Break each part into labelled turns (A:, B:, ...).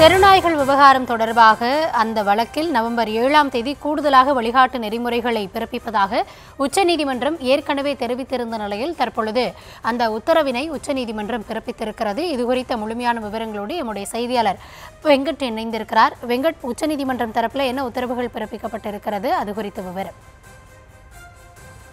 A: தெருநாய்கள் விவகாரம் தொடர்பாக அந்த வழக்கில் நவம்பர் 7ஆம் தேதி கூடுதலாக வழிகாட்டு நெறிமுறைகளை பிறப்பிப்பதாக உச்சநீதிமன்றம் ஏற்கனவே தெரிவித்திருந்த நிலையில் தற்பொழுது அந்த உத்தரவினை உச்சநீதிமன்றம் பிறப்பித்திருக்கிறது. இதுகுறித்த முழுமையான விவரங்களோடு எம்முடைய செய்தியாளர் வெங்கட் இணைந்திருக்கிறார். வெங்கட், உச்சநீதிமன்றம் தரப்பில் என்ன உத்தரவுகள் பிறப்பிக்கப்பட்டிருக்கிறது, அது குறித்த விவரம்?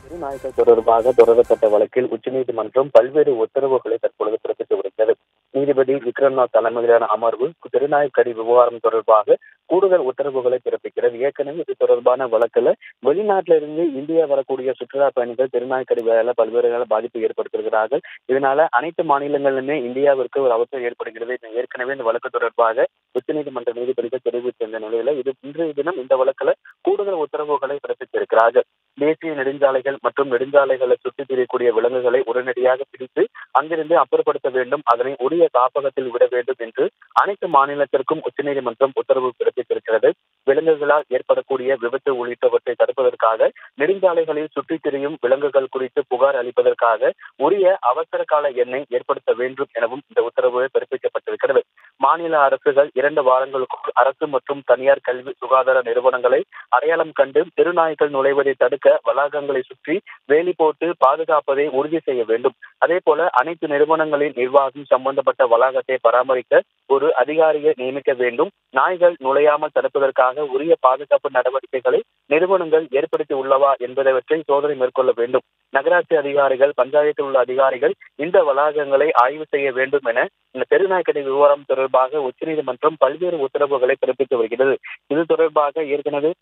B: தெருநாய்கள் தொடர்பாக தொடரப்பட்ட வழக்கில் உச்சநீதிமன்றம் பல்வேறு உத்தரவுகளை தற்பொழுது பிறப்பித்து வருகிறது. நீதிபதி விக்ரம்நாத் தலைமையிலான அமர்வு தெருநாய்க்கடி விவகாரம் தொடர்பாக கூடுதல் உத்தரவுகளை பிறப்பிக்கிறது. ஏற்கனவே இது தொடர்பான வழக்குல வெளிநாட்டிலிருந்து இந்தியா வரக்கூடிய சுற்றுலா பயணிகள் தெருநாய்க்கடி வேலை பல்வேறு பாதிப்பு ஏற்படுத்துகிறார்கள். இதனால அனைத்து மாநிலங்களிலுமே இந்தியாவிற்கு ஒரு அவசரம் ஏற்படுகிறது. ஏற்கனவே இந்த வழக்கு தொடர்பாக உச்சநீதிமன்ற நீதிபதிகள் தெரிவித்திருந்த நிலையில இது இன்றைய தினம் இந்த வழக்குல கூடுதல் உத்தரவுகளை பிறப்பித்திருக்கிறார்கள். தேசிய நெடுஞ்சாலைகள் மற்றும் நெடுஞ்சாலைகளை சுற்றித் திரியக்கூடிய விலங்குகளை உடனடியாக பிடித்து அங்கிருந்து அப்புறப்படுத்த வேண்டும், அதனை உரிய காப்பகத்தில் விட வேண்டும் என்று அனைத்து மாநிலத்திற்கும் உச்சநீதிமன்றம் உத்தரவு பிறப்பித்திருக்கிறது. விலங்குகளால் ஏற்படக்கூடிய விபத்து உள்ளிட்டவற்றை தடுப்பதற்காக நெடுஞ்சாலைகளில் சுற்றித் திரியும் விலங்குகள் குறித்து புகார் அளிப்பதற்காக உரிய அவசர கால எண்ணை ஏற்படுத்த வேண்டும் எனவும் இந்த உத்தரவு பிறப்பிக்கப்பட்டிருக்கிறது. மாநில அரசுகள் 2 வாரங்களுக்குள் அரசு மற்றும் தனியார் கல்வி சுகாதார நிறுவனங்களை அடையாளம் கண்டு தெருநாய்கள் நுழைவதை தடுக்க வளாகங்களை சுற்றி வேலி போட்டு பாதுகாப்பதை உறுதி செய்ய வேண்டும். அதே போல அனைத்து நிறுவனங்களின் நிர்வாகம் சம்பந்தப்பட்ட வளாகத்தை பராமரிக்க ஒரு அதிகாரியை நியமிக்க வேண்டும். நாய்கள் நுழையாமல் தடுப்பதற்காக உரிய பாதுகாப்பு நடவடிக்கைகளை நிறுவனங்கள் ஏற்படுத்தி உள்ளவா என்பதை சோதனை மேற்கொள்ள வேண்டும். நகராட்சி அதிகாரிகள், பஞ்சாயத்தில் உள்ள அதிகாரிகள் இந்த வளாகங்களை ஆய்வு செய்ய வேண்டும் என இந்த தெருநாய்க்கடி விவகாரம் தொடர்பாக உச்சநீதிமன்றம் பல்வேறு உத்தரவுகளை பிறப்பித்து வருகிறது. இது தொடர்பாக ஏற்கனவே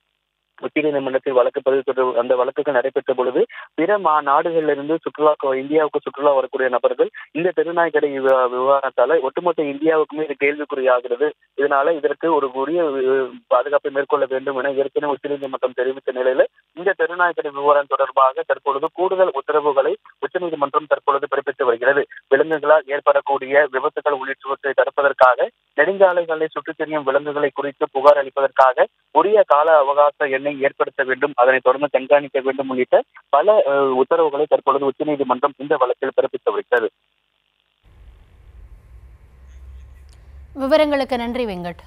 B: உச்சநீதிமன்றத்தில் வழக்கு பதிவு அந்த வழக்குகள் நடைபெற்ற பொழுது பிற நாடுகளிலிருந்து இந்தியாவுக்கு சுற்றுலா வரக்கூடிய நபர்கள் இந்த தெருநாய்க்கடி விவகாரத்தால ஒட்டுமொத்த இந்தியாவுக்குமே இது கேள்விக்குறியாகிறது. இதனால இதற்கு ஒரு உரிய பாதுகாப்பை மேற்கொள்ள வேண்டும் என ஏற்கனவே உச்சநீதிமன்றம் தெரிவித்த நிலையில இந்த தெருநாய்க்கடி விவகாரம் தொடர்பாக தற்பொழுது கூடுதல் உத்தரவுகளை உச்சநீதிமன்றம் தற்பொழுது பிறப்பித்து வருகிறது. விலங்குகளால் ஏற்படக்கூடிய விபத்துகள் உள்ளிட்டவற்றை தடுப்பதற்காக நெடுஞ்சாலைகளை சுற்றித் திரியும் விலங்குகளை குறித்து புகார் அளிப்பதற்காக உரிய கால அவகாச எண்ணை ஏற்படுத்த வேண்டும், அதனை தொடர்ந்து கண்காணிக்க வேண்டும் உள்ளிட்ட பல உத்தரவுகளை தற்பொழுது உச்சநீதிமன்றம் இந்த வழக்கில் பிறப்பித்து வருகிறது.
A: விவரங்களுக்கு நன்றி வெங்கட்.